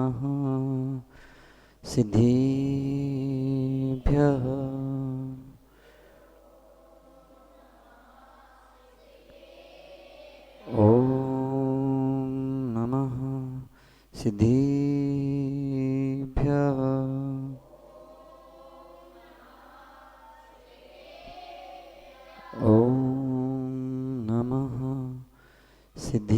नमः सिद्धिभ्यः। ॐ नमः सिद्धिभ्यः। ॐ नमः सिद्धिभ्यः।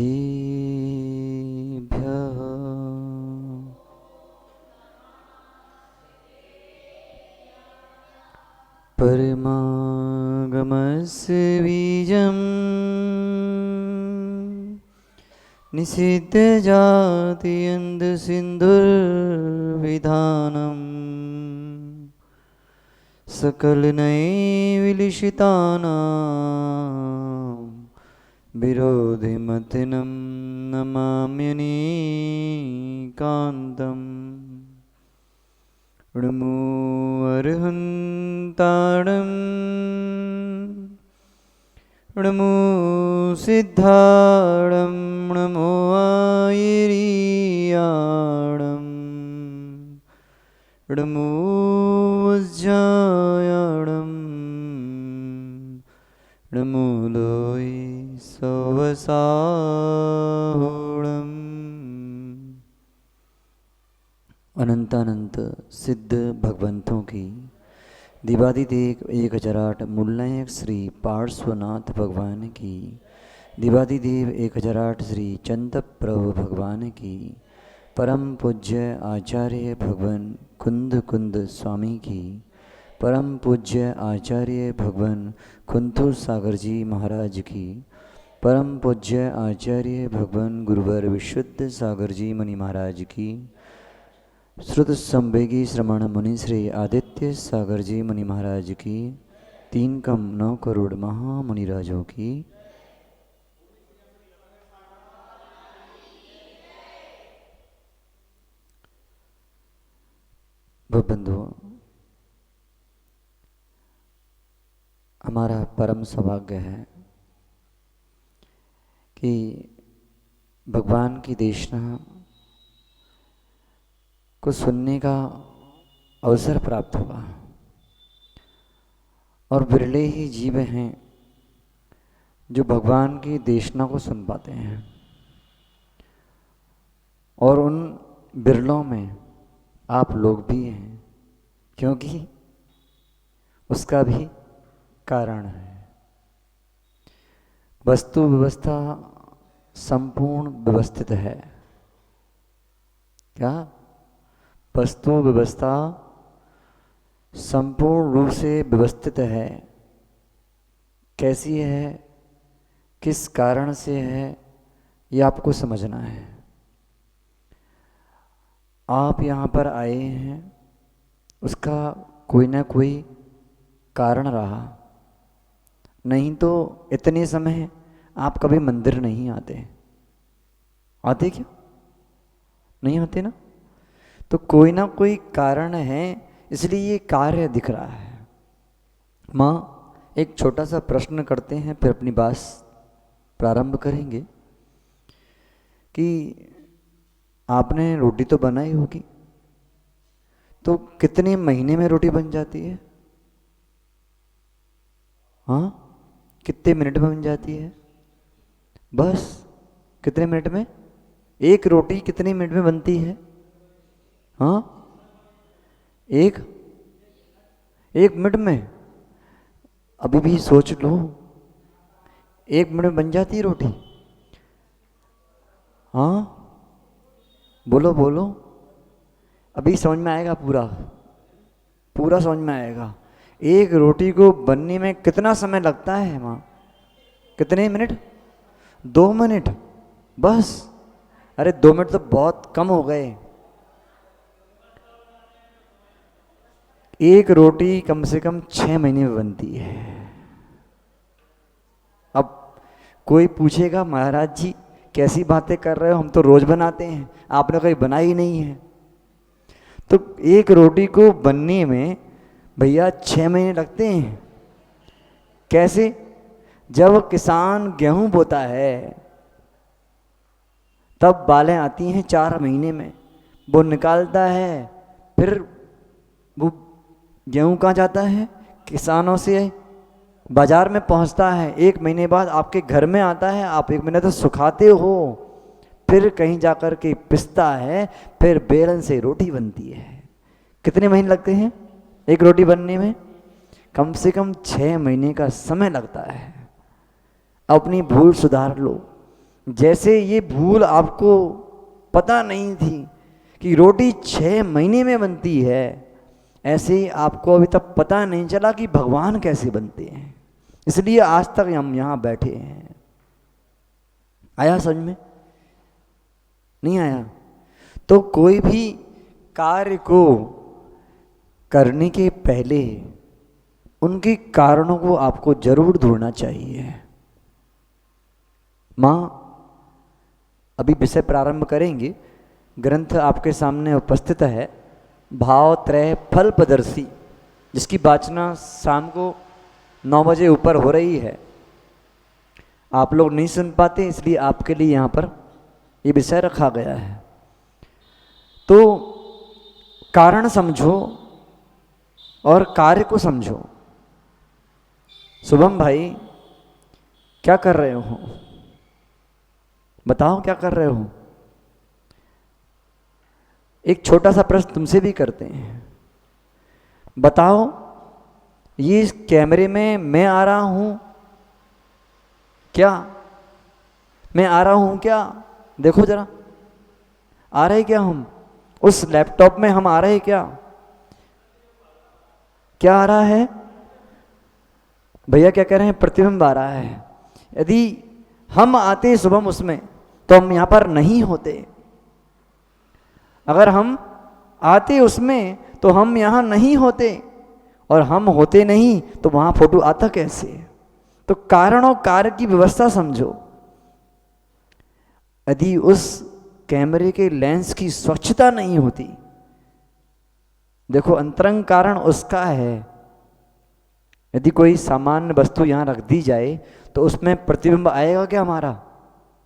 परमागमस्य बीजम् निषिद्धजात्यन्तसिन्धुर्विधानम् सकलनैविलिषितानां विरोधिमतिनं नमाम्यनेकान्तम्। नमो अर्हन्ताणं नमो सिद्धाणं नमो आयरीयाणं नमो वज्रायाणं नमो लोय सवसाहोणम्। अनंतानंत सिद्ध भगवंतों की दिवादिदेव 1008 मूलनायक श्री पार्श्वनाथ भगवान की, दिवादिदेव 1008 श्री चंदप्रभु भगवान की, परम पूज्य आचार्य भगवान कुंद कुंद स्वामी की, परम पूज्य आचार्य भगवान कुंथुर सागर जी महाराज की, परम पूज्य आचार्य भगवान गुरुवर विशुद्ध सागर जी मुनि महाराज की, श्रुत संवेगी श्रमण मुनि श्री आदित्य सागर जी मुनि महाराज की, 3 कम 9 करोड़ महामुनिराजों की। बंधुओं, हमारा परम सौभाग्य है कि भगवान की देशना को सुनने का अवसर प्राप्त हुआ और बिरले ही जीव हैं जो भगवान की देशना को सुन पाते हैं, और उन बिरलों में आप लोग भी हैं, क्योंकि उसका भी कारण है। वस्तु व्यवस्था संपूर्ण व्यवस्थित है। क्या? वस्तु व्यवस्था संपूर्ण रूप से व्यवस्थित है। कैसी है, किस कारण से है, ये आपको समझना है। आप यहाँ पर आए हैं, उसका कोई ना कोई कारण रहा, नहीं तो इतने समय आप कभी मंदिर नहीं आते। आते क्या? नहीं आते ना? तो कोई ना कोई कारण है, इसलिए ये कार्य दिख रहा है। माँ, एक छोटा सा प्रश्न करते हैं, फिर अपनी बात प्रारंभ करेंगे कि आपने रोटी तो बनाई होगी, तो कितने महीने में रोटी बन जाती है? हाँ, कितने मिनट में बन जाती है? बस कितने मिनट में? एक रोटी कितने मिनट में बनती है? हाँ, एक मिनट में। अभी भी सोच लो, 1 मिनट में बन जाती है रोटी? हाँ, बोलो बोलो, अभी समझ में आएगा, पूरा समझ में आएगा। एक रोटी को बनने में कितना समय लगता है माँ? कितने मिनट? 2 मिनट बस। अरे 2 मिनट तो बहुत कम हो गए। एक रोटी कम से कम 6 महीने में बनती है। अब कोई पूछेगा, महाराज जी कैसी बातें कर रहे हो, हम तो रोज बनाते हैं, आपने कहीं बनाई नहीं है। तो एक रोटी को बनने में भैया 6 महीने लगते हैं। कैसे? जब किसान गेहूं बोता है तब बालें आती हैं 4 महीने में, वो निकालता है, फिर वो गेहूं कहाँ जाता है, किसानों से बाजार में पहुंचता है, 1 महीने बाद आपके घर में आता है, आप 1 महीने तो सुखाते हो, फिर कहीं जाकर के पिसता है, फिर बेलन से रोटी बनती है। कितने महीने लगते हैं एक रोटी बनने में? कम से कम 6 महीने का समय लगता है। अपनी भूल सुधार लो। जैसे ये भूल आपको पता नहीं थी कि रोटी 6 महीने में बनती है, ऐसे ही आपको अभी तक पता नहीं चला कि भगवान कैसे बनते हैं, इसलिए आज तक हम यहाँ बैठे हैं। आया समझ में? नहीं आया? तो कोई भी कार्य को करने के पहले उनके कारणों को आपको जरूर ढूंढना चाहिए। माँ अभी विषय प्रारंभ करेंगे। ग्रंथ आपके सामने उपस्थित है, भाव त्रय फल प्रदर्शी, जिसकी वाचना शाम को 9 बजे ऊपर हो रही है। आप लोग नहीं सुन पाते, इसलिए आपके लिए यहाँ पर ये विषय रखा गया है। तो कारण समझो और कार्य को समझो। शुभम भाई क्या कर रहे हो? बताओ क्या कर रहे हो? एक छोटा सा प्रश्न तुमसे भी करते हैं। बताओ, ये इस कैमरे में मैं आ रहा हूं क्या? मैं आ रहा हूं क्या? देखो जरा, आ रहे क्या हम? उस लैपटॉप में हम आ रहे क्या? क्या आ रहा है? भैया क्या कह रहे हैं? प्रतिबिंब आ रहा है। यदि हम आते शुभम उसमें, तो हम यहां पर नहीं होते। अगर हम आते उसमें तो हम यहां नहीं होते, और हम होते नहीं तो वहां फोटो आता कैसे? तो कारण और कार्य की व्यवस्था समझो। यदि उस कैमरे के लेंस की स्वच्छता नहीं होती, देखो अंतरंग कारण उसका है। यदि कोई सामान्य वस्तु यहां रख दी जाए तो उसमें प्रतिबिंब आएगा क्या हमारा?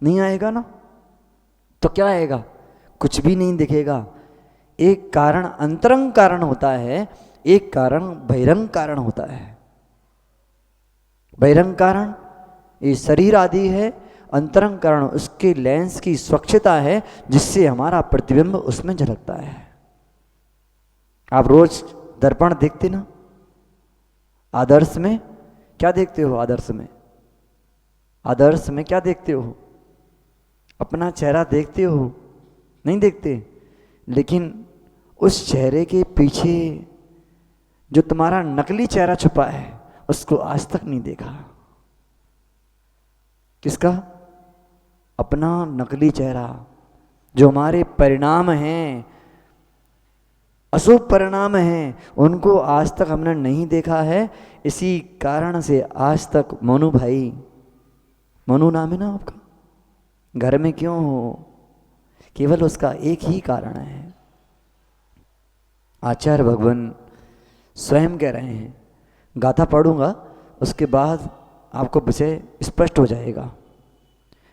नहीं आएगा ना। तो क्या आएगा? कुछ भी नहीं दिखेगा। एक कारण अंतरंग कारण होता है, एक कारण बहिरंग कारण होता है। बहिरंग कारण ये शरीर आदि है, अंतरंग कारण उसके लेंस की स्वच्छता है, जिससे हमारा प्रतिबिंब उसमें झलकता है। आप रोज दर्पण देखते ना? आदर्श में क्या देखते हो? आदर्श में, आदर्श में क्या देखते हो? अपना चेहरा देखते हो? नहीं देखते। लेकिन उस चेहरे के पीछे जो तुम्हारा नकली चेहरा छुपा है, उसको आज तक नहीं देखा। किसका? अपना नकली चेहरा। जो हमारे परिणाम हैं, अशुभ परिणाम हैं, उनको आज तक हमने नहीं देखा है। इसी कारण से आज तक मनु भाई, मनु नाम है ना आपका, घर में क्यों हो? केवल उसका एक ही कारण है। आचार्य भगवान स्वयं कह रहे हैं, गाथा पढ़ूंगा उसके बाद आपको विषय स्पष्ट हो जाएगा।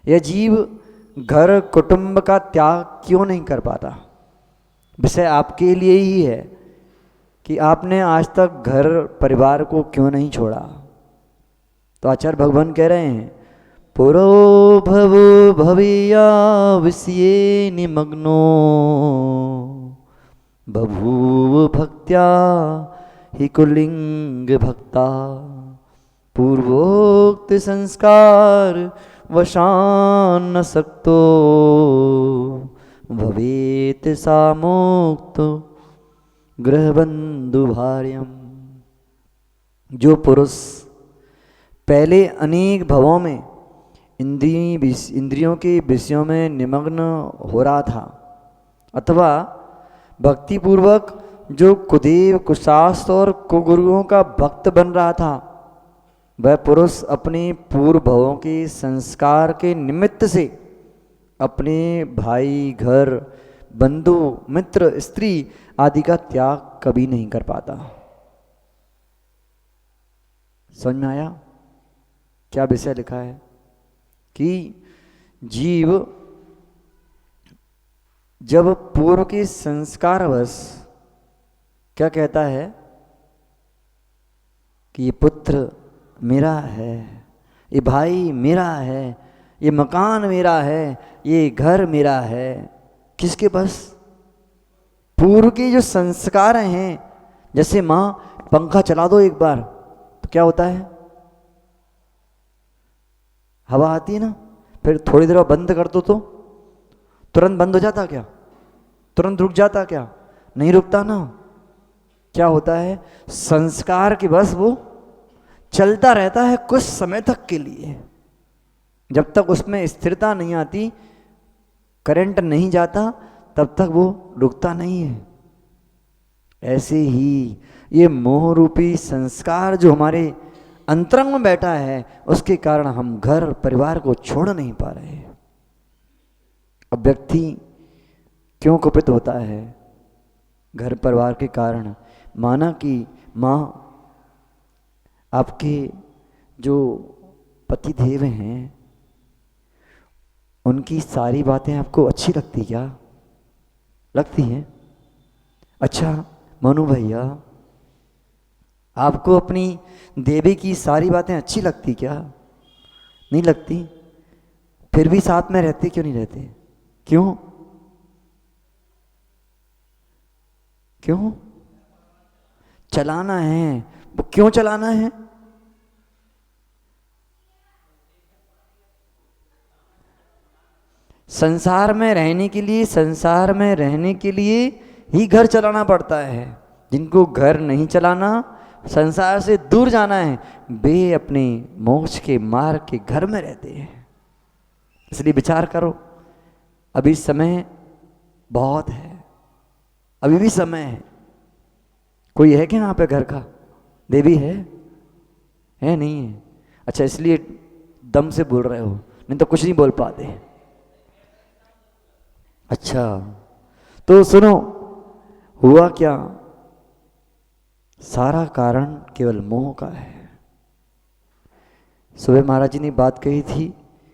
यह जीव घर कुटुंब का त्याग क्यों नहीं कर पाता? विषय आपके लिए ही है कि आपने आज तक घर परिवार को क्यों नहीं छोड़ा। तो आचार्य भगवान कह रहे हैं, पुरो भवो भविया विषये निमग्नो बभूव भक्त्या हि कुलिंग भक्ता पूर्वोक्त संस्कार वशान न सक्तो भवेत सामोक्त गृहबंधु भार्यम। जो पुरुष पहले अनेक भवों में इंद्रियों के विषयों में निमग्न हो रहा था, अथवा भक्ति पूर्वक जो कुदेव कुशास्त्र और कुगुरुओं का भक्त बन रहा था, वह पुरुष अपने पूर्व भवों के संस्कार के निमित्त से अपने भाई, घर, बंधु, मित्र, स्त्री आदि का त्याग कभी नहीं कर पाता। समझ में आया क्या विषय लिखा है? कि जीव जब पूर्व के संस्कारवश क्या कहता है कि ये पुत्र मेरा है, ये भाई मेरा है, ये मकान मेरा है, ये घर मेरा है, किसके बस? पूर्व के जो संस्कार हैं। जैसे माँ पंखा चला दो एक बार तो क्या होता है? हवा आती है ना, फिर थोड़ी देर बंद कर दो तो तुरंत बंद हो जाता क्या? तुरंत रुक जाता क्या? नहीं रुकता ना। क्या होता है? संस्कार की बस वो चलता रहता है कुछ समय तक के लिए, जब तक उसमें स्थिरता नहीं आती, करंट नहीं जाता, तब तक वो रुकता नहीं है। ऐसे ही ये मोह रूपी संस्कार जो हमारे अंतरंग में बैठा है, उसके कारण हम घर परिवार को छोड़ नहीं पा रहे। अब व्यक्ति क्यों कुपित होता है? घर परिवार के कारण। माना कि माँ आपके जो पति देव हैं, उनकी सारी बातें आपको अच्छी लगती क्या? लगती हैं? अच्छा मनु भैया, आपको अपनी देवी की सारी बातें अच्छी लगती क्या? नहीं लगती? फिर भी साथ में रहते क्यों नहीं रहते? क्यों? क्यों? चलाना है। वो क्यों चलाना है? संसार में रहने के लिए, संसार में रहने के लिए ही घर चलाना पड़ता है। जिनको घर नहीं चलाना, संसार से दूर जाना है, वे अपने मोक्ष के मार्ग के घर में रहते हैं। इसलिए विचार करो, अभी समय बहुत है, अभी भी समय है। कोई है क्या यहाँ पे घर का? देवी है? नहीं है? अच्छा, इसलिए दम से बोल रहे हो, नहीं तो कुछ नहीं बोल पाते। अच्छा तो सुनो, हुआ क्या? सारा कारण केवल मोह का है। सुबह महाराज जी ने बात कही थी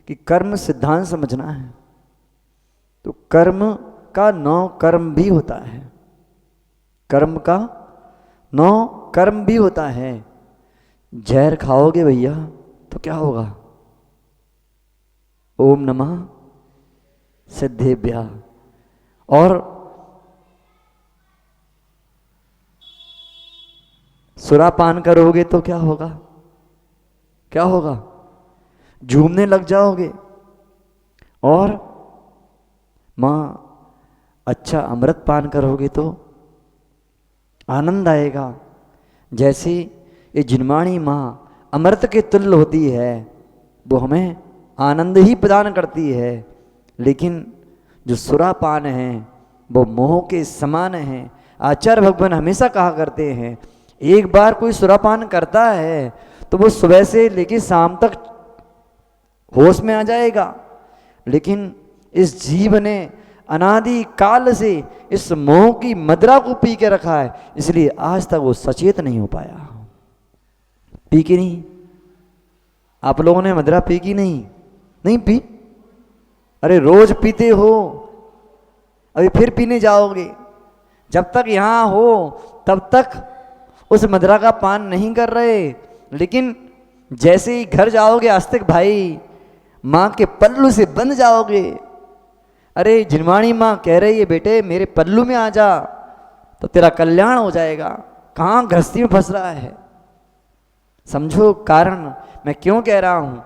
कि कर्म सिद्धांत समझना है, तो कर्म का 9 कर्म भी होता है। कर्म का 9 कर्म भी होता है। जहर खाओगे भैया तो क्या होगा? ओम नमः सिद्धेभ्यः। और सुरापान करोगे तो क्या होगा? क्या होगा? झूमने लग जाओगे। और मां अच्छा अमृत पान करोगे तो आनंद आएगा। जैसे ये जिनवाणी मां अमृत के तुल्य होती है, वो हमें आनंद ही प्रदान करती है। लेकिन जो सुरापान है वो मोह के समान है। आचार्य भगवान हमेशा कहा करते हैं, एक बार कोई सुरापान करता है तो वो सुबह से लेकर शाम तक होश में आ जाएगा। लेकिन इस जीव ने अनादि काल से इस मोह की मदिरा को पी के रखा है, इसलिए आज तक वो सचेत नहीं हो पाया। पी की नहीं? आप लोगों ने मदिरा पी की नहीं? नहीं पी? अरे रोज पीते हो, अभी फिर पीने जाओगे। जब तक यहां हो तब तक उस मदिरा का पान नहीं कर रहे, लेकिन जैसे ही घर जाओगे आस्तिक भाई, माँ के पल्लू से बंध जाओगे। अरे जिनवाणी माँ कह रही है, बेटे मेरे पल्लू में आ जा तो तेरा कल्याण हो जाएगा। कहाँ गृहस्थी में फंस रहा है? समझो कारण मैं क्यों कह रहा हूं।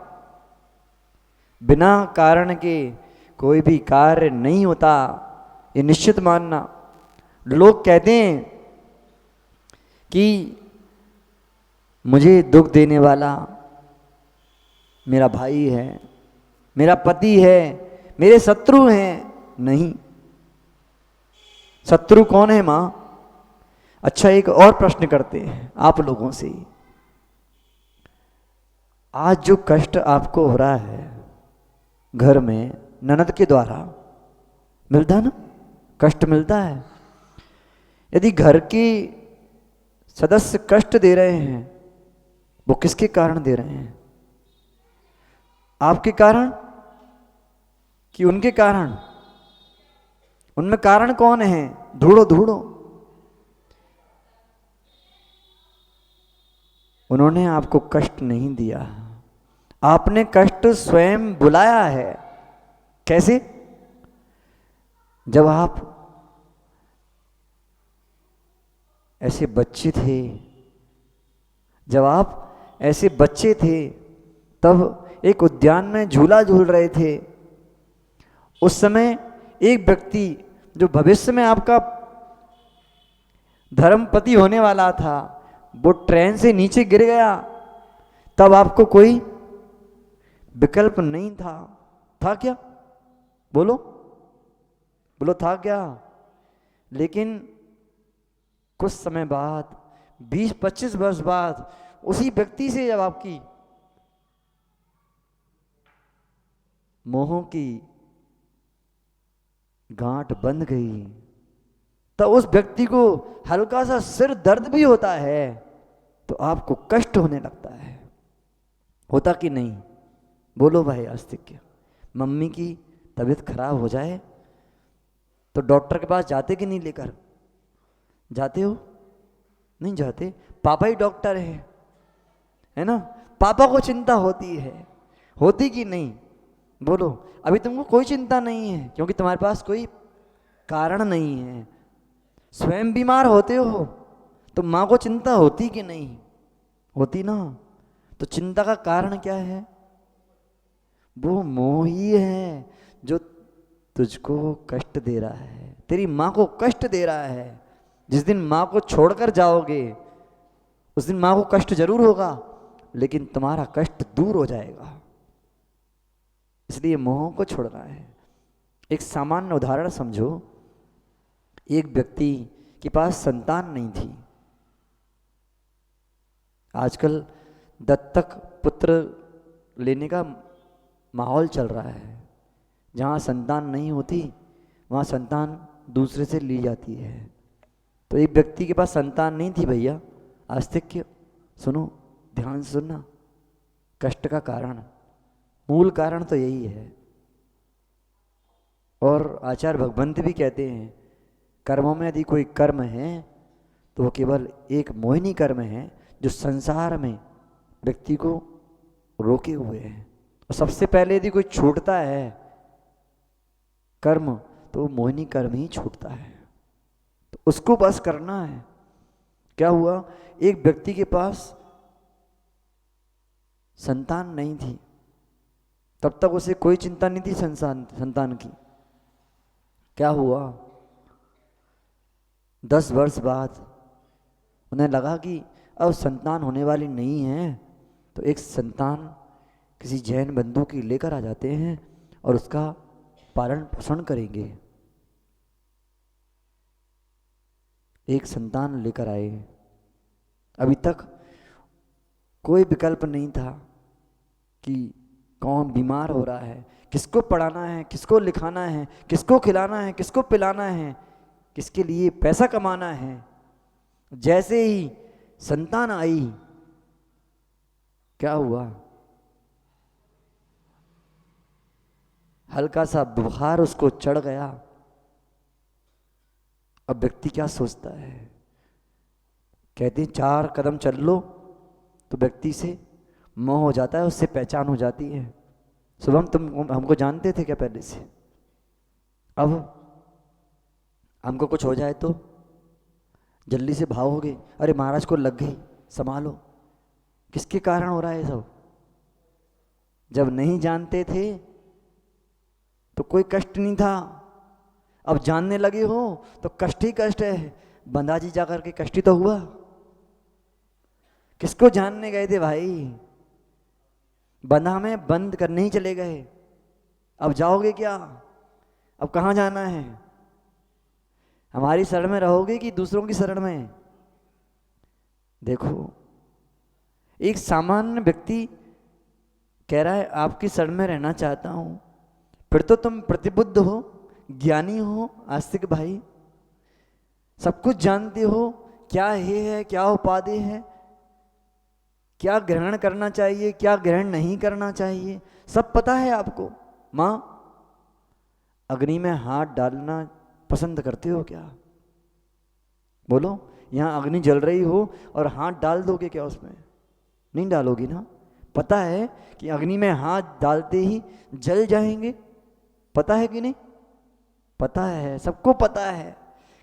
बिना कारण के कोई भी कार्य नहीं होता, ये निश्चित मानना। लोग कहते हैं कि मुझे दुख देने वाला मेरा भाई है, मेरा पति है, मेरे शत्रु हैं। नहीं, शत्रु कौन है मां? अच्छा एक और प्रश्न करते हैं आप लोगों से। आज जो कष्ट आपको हो रहा है घर में ननद के द्वारा, मिलता है ना? कष्ट मिलता है। यदि घर के सदस्य कष्ट दे रहे हैं, वो किसके कारण दे रहे हैं? आपके कारण कि उनके कारण? उनमें कारण कौन है? ढूंढो ढूंढो। उन्होंने आपको कष्ट नहीं दिया, आपने कष्ट स्वयं बुलाया है। कैसे? जब आप ऐसे बच्चे थे, जब आप ऐसे बच्चे थे, तब एक उद्यान में झूला झूल रहे थे। उस समय एक व्यक्ति जो भविष्य में आपका धर्मपति होने वाला था, वो ट्रेन से नीचे गिर गया। तब आपको कोई विकल्प नहीं था। था क्या? बोलो बोलो, था क्या? लेकिन कुछ समय बाद, 20-25 वर्ष बाद, उसी व्यक्ति से जब आपकी मोह की गांठ बंध गई, तो उस व्यक्ति को हल्का सा सिर दर्द भी होता है तो आपको कष्ट होने लगता है। होता कि नहीं? बोलो भाई आस्तिक। मम्मी की तबीयत खराब हो जाए तो डॉक्टर के पास जाते कि नहीं लेकर? जाते हो? नहीं जाते। पापा ही डॉक्टर है ना? पापा को चिंता होती है, होती कि नहीं? बोलो। अभी तुमको कोई चिंता नहीं है क्योंकि तुम्हारे पास कोई कारण नहीं है। स्वयं बीमार होते हो तो माँ को चिंता होती कि नहीं? होती ना। तो चिंता का कारण क्या है? वो मोह ही है जो तुझको कष्ट दे रहा है, तेरी माँ को कष्ट दे रहा है। जिस दिन माँ को छोड़कर जाओगे उस दिन माँ को कष्ट जरूर होगा, लेकिन तुम्हारा कष्ट दूर हो जाएगा। इसलिए मोह को छोड़ना है। एक सामान्य उदाहरण समझो। एक व्यक्ति के पास संतान नहीं थी। आजकल दत्तक पुत्र लेने का माहौल चल रहा है। जहाँ संतान नहीं होती वहाँ संतान दूसरे से ली जाती है। तो एक व्यक्ति के पास संतान नहीं थी भैया। आस्तिक सुनो, ध्यान से सुनना। कष्ट का कारण, मूल कारण तो यही है। और आचार्य भगवंत भी कहते हैं, कर्मों में यदि कोई कर्म है तो वो केवल एक मोहिनी कर्म है जो संसार में व्यक्ति को रोके हुए है। और सबसे पहले यदि कोई छूटता है कर्म तो वो मोहिनी कर्म ही छूटता है। तो उसको बस करना है। क्या हुआ? एक व्यक्ति के पास संतान नहीं थी, तब तक उसे कोई चिंता नहीं थी संतान की। क्या हुआ? 10 वर्ष बाद उन्हें लगा कि अब संतान होने वाली नहीं है, तो एक संतान किसी जैन बंधु की लेकर आ जाते हैं और उसका पालन पोषण करेंगे। एक संतान लेकर आए। अभी तक कोई विकल्प नहीं था कि कौन बीमार हो रहा है, किसको पढ़ाना है, किसको लिखाना है, किसको खिलाना है, किसको पिलाना है, किसके लिए पैसा कमाना है। जैसे ही संतान आई, क्या हुआ? हल्का सा बुखार उसको चढ़ गया। अब व्यक्ति क्या सोचता है? कहते हैं 4 कदम चल लो तो व्यक्ति से मोह हो जाता है, उससे पहचान हो जाती है। शुभम, तुम हमको जानते थे क्या पहले से? अब हमको कुछ हो जाए तो जल्दी से भागोगे, अरे महाराज को लग गई, संभालो। किसके कारण हो रहा है सब? जब नहीं जानते थे तो कोई कष्ट नहीं था, अब जानने लगे हो तो कष्ट ही कष्ट है। बंदा जी जाकर के कष्ट ही तो हुआ। किसको जानने गए थे भाई? बंधा में बंद करने ही चले गए। अब जाओगे क्या? अब कहाँ जाना है? हमारी शरण में रहोगे कि दूसरों की शरण में? देखो, एक सामान्य व्यक्ति कह रहा है आपकी शरण में रहना चाहता हूं, फिर तो तुम प्रतिबुद्ध हो, ज्ञानी हो, आस्तिक भाई, सब कुछ जानते हो, क्या है क्या उपाधि है, क्या ग्रहण करना चाहिए, क्या ग्रहण नहीं करना चाहिए, सब पता है आपको। माँ, अग्नि में हाथ डालना पसंद करते हो क्या? बोलो, यहाँ अग्नि जल रही हो और हाथ डाल दोगे क्या उसमें? नहीं डालोगी ना। पता है कि अग्नि में हाथ डालते ही जल जाएंगे, पता है कि नहीं? पता है, सबको पता है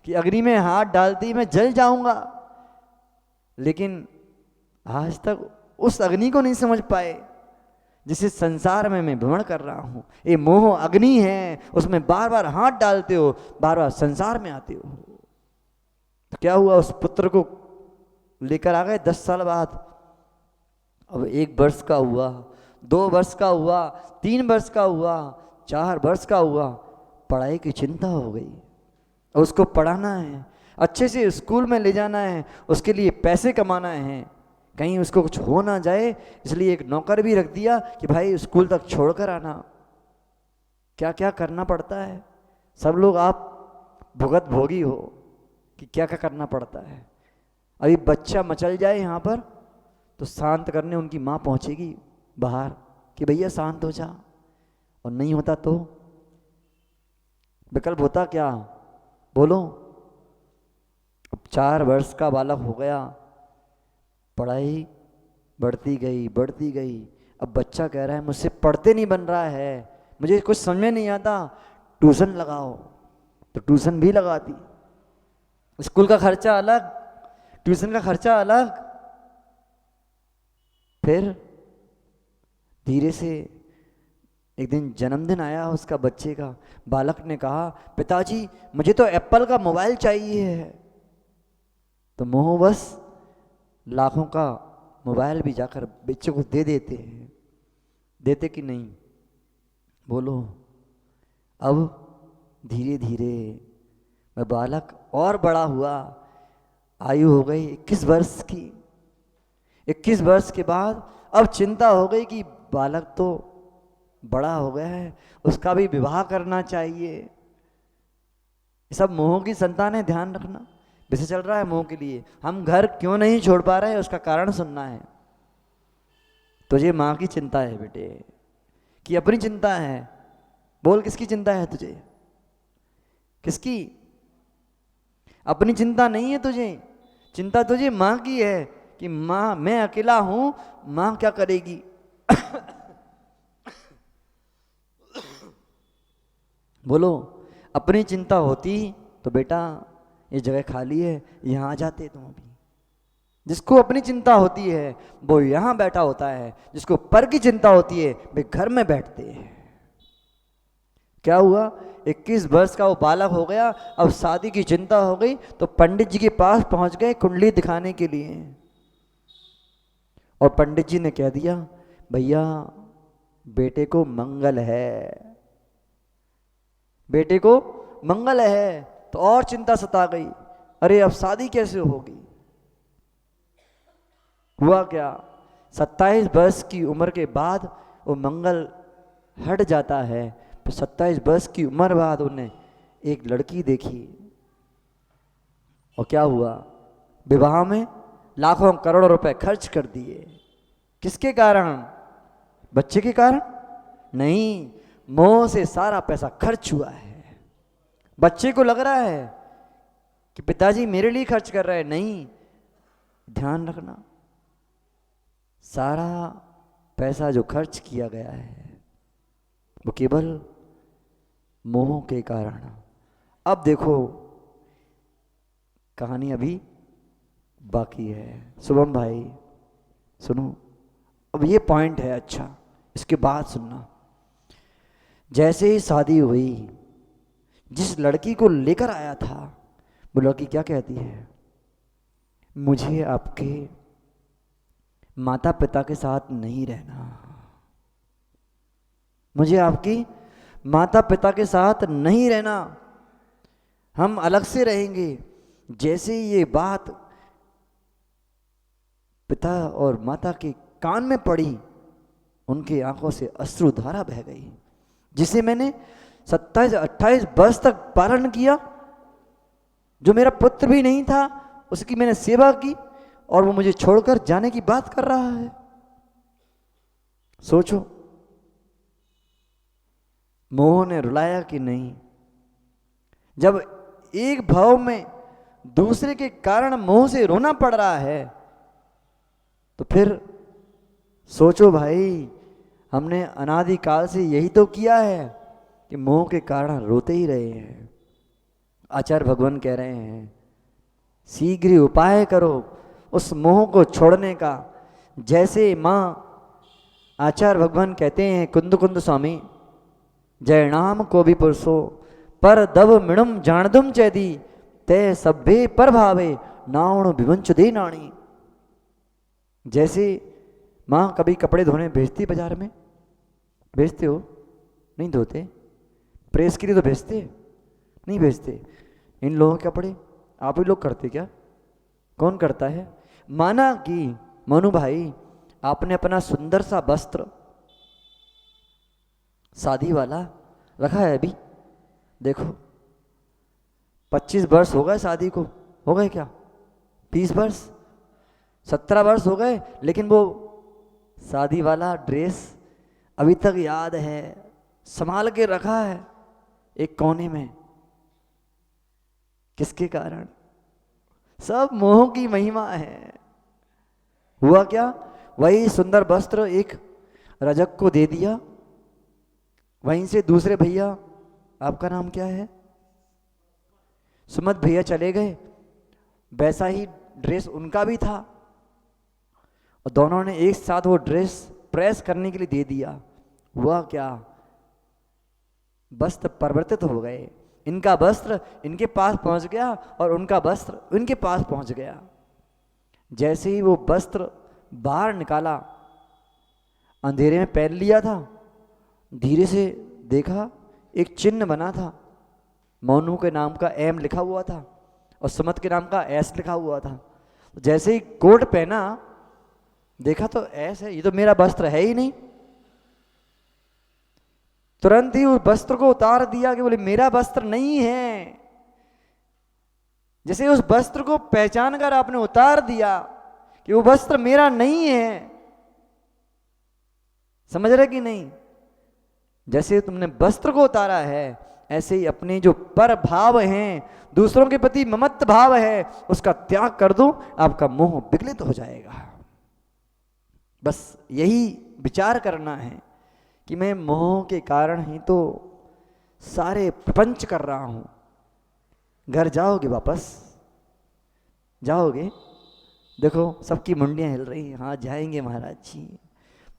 कि अग्नि में हाथ डालते ही मैं जल जाऊंगा। लेकिन आज तक उस अग्नि को नहीं समझ पाए जिसे संसार में मैं भ्रमण कर रहा हूं। ये मोह अग्नि है, उसमें बार बार हाथ डालते हो, बार बार संसार में आते हो। तो क्या हुआ, उस पुत्र को लेकर आ गए 10 साल बाद। अब 1 वर्ष का हुआ, 2 वर्ष का हुआ, 3 वर्ष का हुआ, 4 वर्ष का हुआ, पढ़ाई की चिंता हो गई। उसको पढ़ाना है, अच्छे से स्कूल में ले जाना है, उसके लिए पैसे कमाना है, कहीं उसको कुछ हो ना जाए, इसलिए एक नौकर भी रख दिया कि भाई स्कूल तक छोड़ कर आना। क्या क्या करना पड़ता है, सब लोग आप भुगत भोगी हो कि क्या क्या करना पड़ता है। अभी बच्चा मचल जाए यहाँ पर तो शांत करने उनकी माँ पहुँचेगी बाहर कि भैया शांत हो जा, और नहीं होता तो विकल्प होता क्या? बोलो। अब 4 वर्ष का बालक हो गया, पढ़ाई बढ़ती गई बढ़ती गई। अब बच्चा कह रहा है मुझसे पढ़ते नहीं बन रहा है, मुझे कुछ समझ में नहीं आता, ट्यूशन लगाओ। तो ट्यूशन भी लगाती, स्कूल का खर्चा अलग, ट्यूशन का खर्चा अलग। फिर धीरे से एक दिन जन्मदिन आया उसका बच्चे का। बालक ने कहा पिताजी मुझे तो एप्पल का मोबाइल चाहिए है। तो मोहवश लाखों का मोबाइल भी जाकर बच्चे को दे देते हैं। देते कि नहीं? बोलो। अब धीरे धीरे वह बालक और बड़ा हुआ, आयु हो गई 21 वर्ष की। 21 वर्ष के बाद अब चिंता हो गई कि बालक तो बड़ा हो गया है, उसका भी विवाह करना चाहिए। सब मोह की संतान है, ध्यान रखना। वैसे चल रहा है मोह के लिए, हम घर क्यों नहीं छोड़ पा रहे हैं उसका कारण सुनना है। तुझे माँ की चिंता है बेटे कि अपनी चिंता है? बोल, किसकी चिंता है तुझे? किसकी? अपनी चिंता नहीं है तुझे, चिंता तुझे माँ की है कि माँ मैं अकेला हूं, माँ क्या करेगी। बोलो, अपनी चिंता होती तो बेटा ये जगह खाली है, यहाँ आ जाते तुम अभी। जिसको अपनी चिंता होती है वो यहाँ बैठा होता है, जिसको पर की चिंता होती है वे घर में बैठते हैं। क्या हुआ, 21 वर्ष का वो बालक हो गया, अब शादी की चिंता हो गई तो पंडित जी के पास पहुंच गए कुंडली दिखाने के लिए। और पंडित जी ने कह दिया भैया बेटे को मंगल है, बेटे को मंगल है। तो और चिंता सता गई, अरे अब शादी कैसे होगी। हुआ क्या, 27 वर्ष की उम्र के बाद वो मंगल हट जाता है। तो 27 वर्ष की उम्र बाद उन्हें एक लड़की देखी, और क्या हुआ, विवाह में लाखों करोड़ों रुपए खर्च कर दिए। किसके कारण? बच्चे के कारण नहीं, मोह से सारा पैसा खर्च हुआ है। बच्चे को लग रहा है कि पिताजी मेरे लिए खर्च कर रहे हैं, नहीं, ध्यान रखना, सारा पैसा जो खर्च किया गया है वो केवल मोह के कारण। अब देखो कहानी अभी बाकी है। शुभम भाई सुनो, अब ये पॉइंट है अच्छा, इसके बाद सुनना। जैसे ही शादी हुई, जिस लड़की को लेकर आया था वो लड़की क्या कहती है, मुझे आपके माता पिता के साथ नहीं रहना, मुझे आपकी माता पिता के साथ नहीं रहना, हम अलग से रहेंगे। जैसे ही ये बात पिता और माता के कान में पड़ी, उनकी आंखों से अश्रुधारा बह गई। जिसे मैंने 27-28 वर्ष तक पालन किया, जो मेरा पुत्र भी नहीं था, उसकी मैंने सेवा की, और वो मुझे छोड़कर जाने की बात कर रहा है। सोचो, मोह ने रुलाया कि नहीं। जब एक भाव में दूसरे के कारण मोह से रोना पड़ रहा है, तो फिर सोचो भाई, हमने अनादिकाल से यही तो किया है कि मोह के कारण रोते ही रहे हैं। आचार्य भगवान कह रहे हैं शीघ्र ही उपाय करो उस मोह को छोड़ने का। जैसे माँ आचार्य भगवान कहते हैं कुंद कुंद स्वामी, जय नाम को भी पुरुषो पर दब मिणुम जाणदुम चैदी ते सभ्य पर भावे नावण विवंच दे नाणी। जैसे माँ कभी कपड़े धोने भेजती बाजार में, भेजते हो? नहीं धोते। प्रेस के लिए तो भेजते, नहीं भेजते। इन लोगों के कपड़े आप ही लोग करते क्या? कौन करता है? माना कि मनु भाई आपने अपना सुंदर सा वस्त्र शादी वाला रखा है अभी, देखो 25 वर्ष हो गए शादी को, हो गए क्या? 20 वर्ष, 17 वर्ष हो गए, लेकिन वो शादी वाला ड्रेस अभी तक याद है, संभाल के रखा है एक कोने में। किसके कारण? सब मोह की महिमा है। हुआ क्या? वही सुंदर वस्त्र एक रजक को दे दिया, वहीं से दूसरे भैया, आपका नाम क्या है, सुमत भैया चले गए, वैसा ही ड्रेस उनका भी था और दोनों ने एक साथ वो ड्रेस प्रेस करने के लिए दे दिया। हुआ क्या? वस्त्र परिवर्तित हो गए। इनका वस्त्र इनके पास पहुंच गया और उनका वस्त्र उनके पास पहुंच गया। जैसे ही वो वस्त्र बाहर निकाला, अंधेरे में पहन लिया था, धीरे से देखा एक चिन्ह बना था, मोनू के नाम का एम लिखा हुआ था और सुमत के नाम का एस लिखा हुआ था। जैसे ही कोट पहना, देखा तो एस है, ये तो मेरा वस्त्र है ही नहीं। तुरंत ही उस वस्त्र को उतार दिया कि बोले मेरा वस्त्र नहीं है। जैसे उस वस्त्र को पहचान कर आपने उतार दिया कि वो वस्त्र मेरा नहीं है, समझ रहे कि नहीं? जैसे तुमने वस्त्र को उतारा है, ऐसे ही अपने जो पर भाव हैं, दूसरों के प्रति ममत्व भाव है, उसका त्याग कर दो, आपका मोह विकलित हो जाएगा। बस यही विचार करना है कि मैं मोह के कारण ही तो सारे प्रपंच कर रहा हूं। घर जाओगे, वापस जाओगे, देखो सबकी मुंडियां हिल रही हैं, हाँ जाएंगे महाराज जी।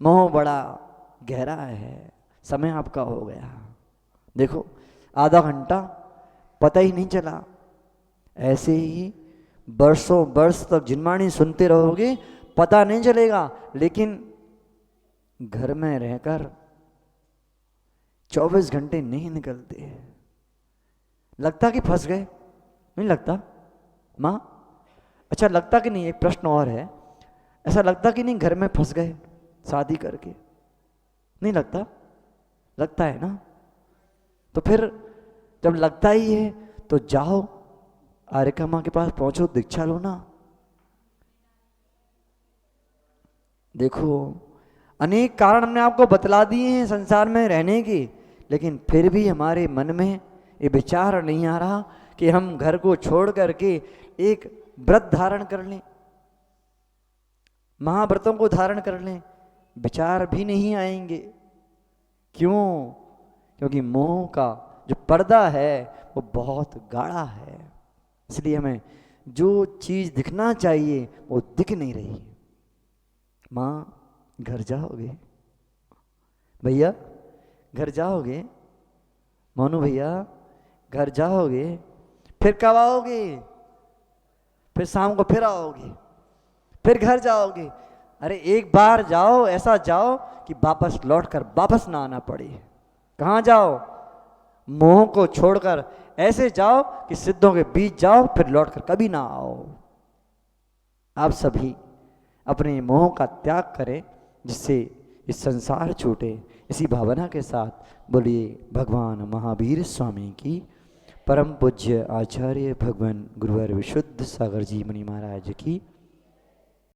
मोह बड़ा गहरा है, समय आपका हो गया। देखो आधा घंटा पता ही नहीं चला, ऐसे ही वर्षों वर्ष तक जिनवाणी सुनते रहोगे, पता नहीं चलेगा। लेकिन घर में रहकर 24 घंटे नहीं निकलते। लगता कि फंस गए? नहीं लगता माँ? अच्छा लगता कि नहीं? एक प्रश्न और है, ऐसा लगता कि नहीं घर में फंस गए शादी करके? नहीं लगता? लगता है ना? तो फिर जब लगता ही है तो जाओ आर्यका माँ के पास पहुंचो, दीक्षा लो ना। देखो अनेक कारण हमने आपको बतला दिए हैं संसार में रहने के, लेकिन फिर भी हमारे मन में ये विचार नहीं आ रहा कि हम घर को छोड़ करके एक व्रत धारण कर लें, महाव्रतों को धारण कर लें। विचार भी नहीं आएंगे। क्यों? क्योंकि मोह का जो पर्दा है वो बहुत गाढ़ा है, इसलिए हमें जो चीज दिखना चाहिए वो दिख नहीं रही। माँ घर जाओगे? भैया घर जाओगे? मोनू भैया घर जाओगे? फिर कब आओगे? फिर शाम को फिर आओगे, फिर घर जाओगे। अरे एक बार जाओ, ऐसा जाओ कि वापस लौटकर वापस ना आना पड़े। कहाँ जाओ? मोह को छोड़कर ऐसे जाओ कि सिद्धों के बीच जाओ, फिर लौटकर कभी ना आओ। आप सभी अपने मोह का त्याग करें, जिससे इस संसार छूटे। इसी भावना के साथ बोलिए भगवान महावीर स्वामी की, परम पूज्य आचार्य भगवान गुरुवर विशुद्ध सागर जी मुनि महाराज की